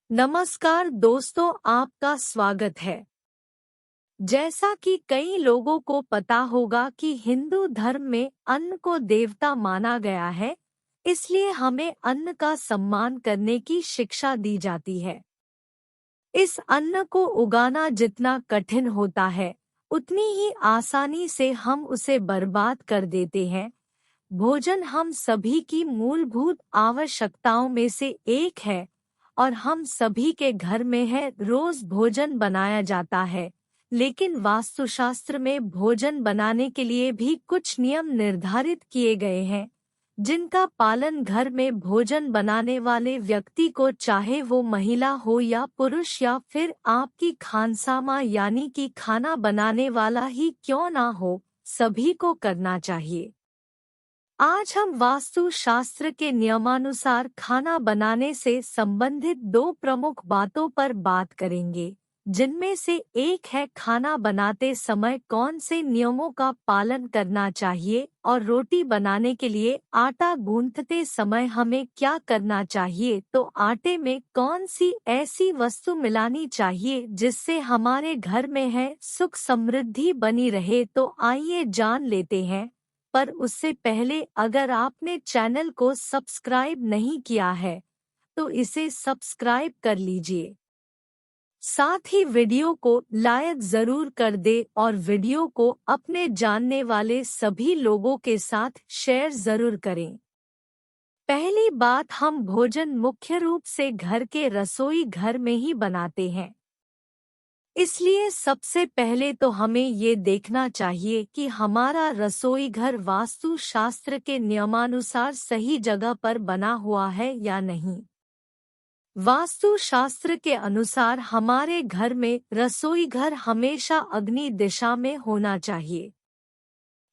नमस्कार दोस्तों, आपका स्वागत है। जैसा कि कई लोगों को पता होगा कि हिंदू धर्म में अन्न को देवता माना गया है, इसलिए हमें अन्न का सम्मान करने की शिक्षा दी जाती है। इस अन्न को उगाना जितना कठिन होता है, उतनी ही आसानी से हम उसे बर्बाद कर देते हैं। भोजन हम सभी की मूलभूत आवश्यकताओं में से एक है और हम सभी के घर में है रोज भोजन बनाया जाता है। लेकिन वास्तुशास्त्र में भोजन बनाने के लिए भी कुछ नियम निर्धारित किए गए हैं, जिनका पालन घर में भोजन बनाने वाले व्यक्ति को, चाहे वो महिला हो या पुरुष या फिर आपकी खानसामा यानी कि खाना बनाने वाला ही क्यों ना हो, सभी को करना चाहिए। आज हम वास्तु शास्त्र के नियमानुसार खाना बनाने से संबंधित दो प्रमुख बातों पर बात करेंगे, जिनमें से एक है खाना बनाते समय कौन से नियमों का पालन करना चाहिए और रोटी बनाने के लिए आटा गूंथते समय हमें क्या करना चाहिए। तो आटे में कौन सी ऐसी वस्तु मिलानी चाहिए जिससे हमारे घर में है सुख समृद्धि बनी रहे। तो आइए जान लेते हैं। पर उससे पहले अगर आपने चैनल को सब्सक्राइब नहीं किया है तो इसे सब्सक्राइब कर लीजिए। साथ ही वीडियो को लाइक जरूर कर दे और वीडियो को अपने जानने वाले सभी लोगों के साथ शेयर जरूर करें। पहली बात, हम भोजन मुख्य रूप से घर के रसोई घर में ही बनाते हैं। इसलिए सबसे पहले तो हमें ये देखना चाहिए कि हमारा रसोई घर वास्तु शास्त्र के नियमानुसार सही जगह पर बना हुआ है या नहीं। वास्तु शास्त्र के अनुसार हमारे घर में रसोई घर हमेशा अग्नि दिशा में होना चाहिए।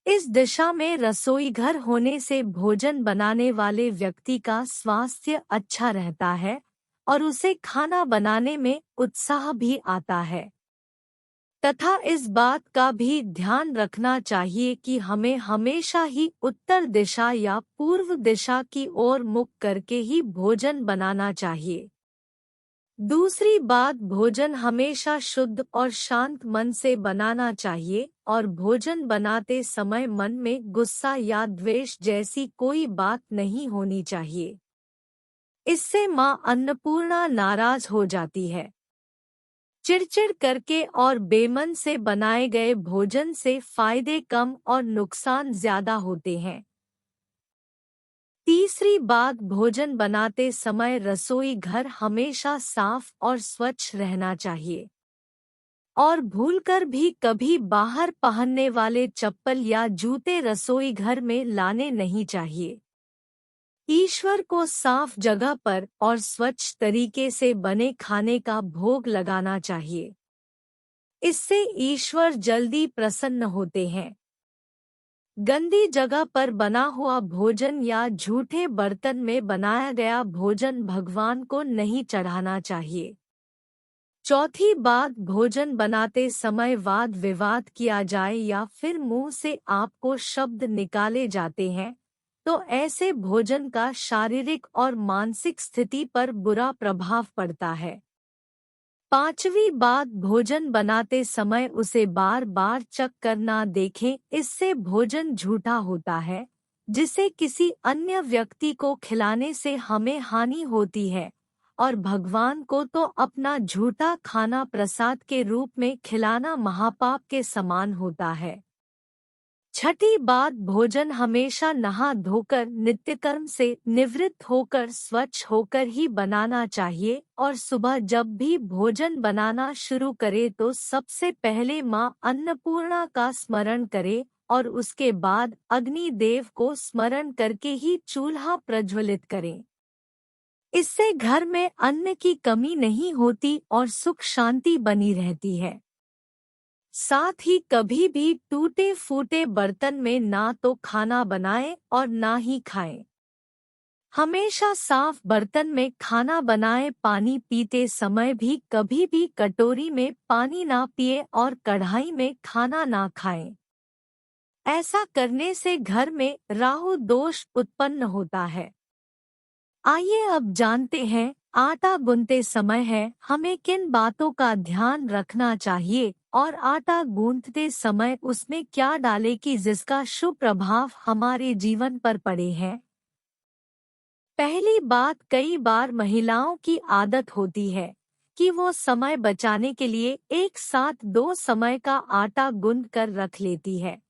इस दिशा में रसोई घर होने से भोजन बनाने वाले व्यक्ति का स्वास्थ्य अच्छा रहता है और उसे खाना बनाने में उत्साह भी आता है। तथा इस बात का भी ध्यान रखना चाहिए कि हमें हमेशा ही उत्तर दिशा या पूर्व दिशा की ओर मुख करके ही भोजन बनाना चाहिए। दूसरी बात, भोजन हमेशा शुद्ध और शांत मन से बनाना चाहिए और भोजन बनाते समय मन में गुस्सा या द्वेष जैसी कोई बात नहीं होनी चाहिए। इससे माँ अन्नपूर्णा नाराज हो जाती है। चिड़चिड़ करके और बेमन से बनाए गए भोजन से फायदे कम और नुकसान ज्यादा होते हैं। तीसरी बात, भोजन बनाते समय रसोई घर हमेशा साफ और स्वच्छ रहना चाहिए और भूलकर भी कभी बाहर पहनने वाले चप्पल या जूते रसोई घर में लाने नहीं चाहिए। ईश्वर को साफ जगह पर और स्वच्छ तरीके से बने खाने का भोग लगाना चाहिए। इससे ईश्वर जल्दी प्रसन्न होते हैं। गंदी जगह पर बना हुआ भोजन या झूठे बर्तन में बनाया गया भोजन भगवान को नहीं चढ़ाना चाहिए। चौथी बात, भोजन बनाते समय वाद विवाद किया जाए या फिर मुंह से आपको शब्द निकाले जाते हैं तो ऐसे भोजन का शारीरिक और मानसिक स्थिति पर बुरा प्रभाव पड़ता है। पांचवी बात, भोजन बनाते समय उसे बार बार चख कर ना देखें, इससे भोजन झूठा होता है जिसे किसी अन्य व्यक्ति को खिलाने से हमें हानि होती है और भगवान को तो अपना झूठा खाना प्रसाद के रूप में खिलाना महापाप के समान होता है। छठी बात, भोजन हमेशा नहा धोकर नित्यकर्म से निवृत्त होकर स्वच्छ होकर ही बनाना चाहिए और सुबह जब भी भोजन बनाना शुरू करे तो सबसे पहले माँ अन्नपूर्णा का स्मरण करे और उसके बाद अग्नि देव को स्मरण करके ही चूल्हा प्रज्वलित करें। इससे घर में अन्न की कमी नहीं होती और सुख शांति बनी रहती है। साथ ही कभी भी टूटे फूटे बर्तन में ना तो खाना बनाएं और ना ही खाएं। हमेशा साफ बर्तन में खाना बनाएं। पानी पीते समय भी कभी भी कटोरी में पानी ना पिए और कढ़ाई में खाना ना खाएं। ऐसा करने से घर में राहु दोष उत्पन्न होता है। आइए अब जानते हैं आटा गूंथते समय है हमें किन बातों का ध्यान रखना चाहिए और आटा गूंथते समय उसमें क्या डालें कि जिसका शुभ प्रभाव हमारे जीवन पर पड़े है। पहली बात, कई बार महिलाओं की आदत होती है कि वो समय बचाने के लिए एक साथ दो समय का आटा गूंथ कर रख लेती है।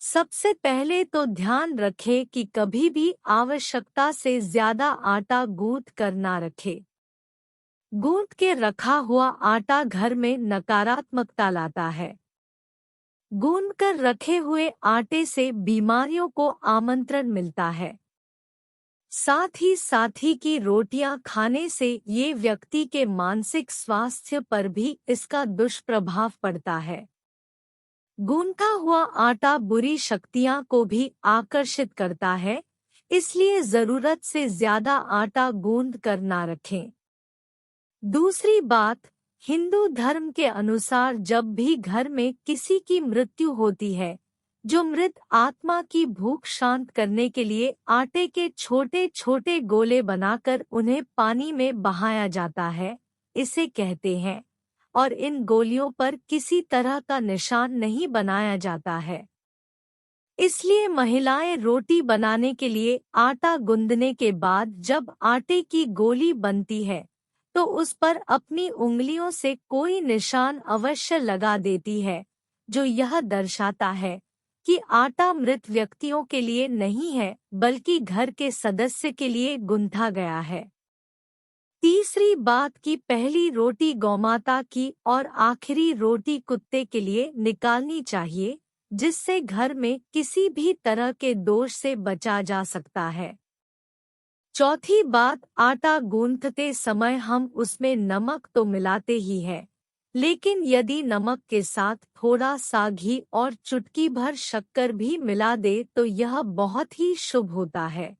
सबसे पहले तो ध्यान रखें कि कभी भी आवश्यकता से ज्यादा आटा गूंथ कर ना रखें। गूंथ के रखा हुआ आटा घर में नकारात्मकता लाता है। गूंथ कर रखे हुए आटे से बीमारियों को आमंत्रण मिलता है। साथ ही की रोटियां खाने से ये व्यक्ति के मानसिक स्वास्थ्य पर भी इसका दुष्प्रभाव पड़ता है। गूंथा हुआ आटा बुरी शक्तियां को भी आकर्षित करता है, इसलिए जरूरत से ज्यादा आटा गूंथ कर ना रखें। दूसरी बात, हिंदू धर्म के अनुसार जब भी घर में किसी की मृत्यु होती है, जो मृत आत्मा की भूख शांत करने के लिए आटे के छोटे छोटे गोले बनाकर उन्हें पानी में बहाया जाता है, इसे कहते हैं, और इन गोलियों पर किसी तरह का निशान नहीं बनाया जाता है। इसलिए महिलाएं रोटी बनाने के लिए आटा गूंदने के बाद जब आटे की गोली बनती है तो उस पर अपनी उंगलियों से कोई निशान अवश्य लगा देती है, जो यह दर्शाता है कि आटा मृत व्यक्तियों के लिए नहीं है बल्कि घर के सदस्य के लिए गूंथा गया है। तीसरी बात की पहली रोटी गौमाता की और आखिरी रोटी कुत्ते के लिए निकालनी चाहिए, जिससे घर में किसी भी तरह के दोष से बचा जा सकता है। चौथी बात, आटा गूंथते समय हम उसमें नमक तो मिलाते ही हैं, लेकिन यदि नमक के साथ थोड़ा सा घी और चुटकी भर शक्कर भी मिला दे तो यह बहुत ही शुभ होता है।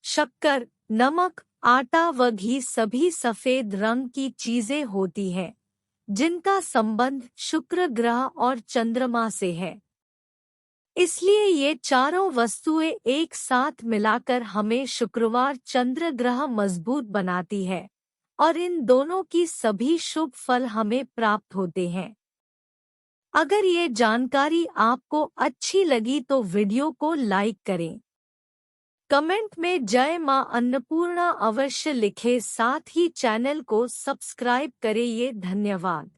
शक्कर, नमक, आटा व घी सभी सफेद रंग की चीजें होती हैं, जिनका संबंध शुक्र ग्रह और चंद्रमा से है। इसलिए ये चारों वस्तुएं एक साथ मिलाकर हमें शुक्रवार चंद्र ग्रह मजबूत बनाती है और इन दोनों की सभी शुभ फल हमें प्राप्त होते हैं। अगर ये जानकारी आपको अच्छी लगी तो वीडियो को लाइक करें। कमेंट में जय मां अन्नपूर्णा अवश्य लिखें, साथ ही चैनल को सब्सक्राइब करें। धन्यवाद।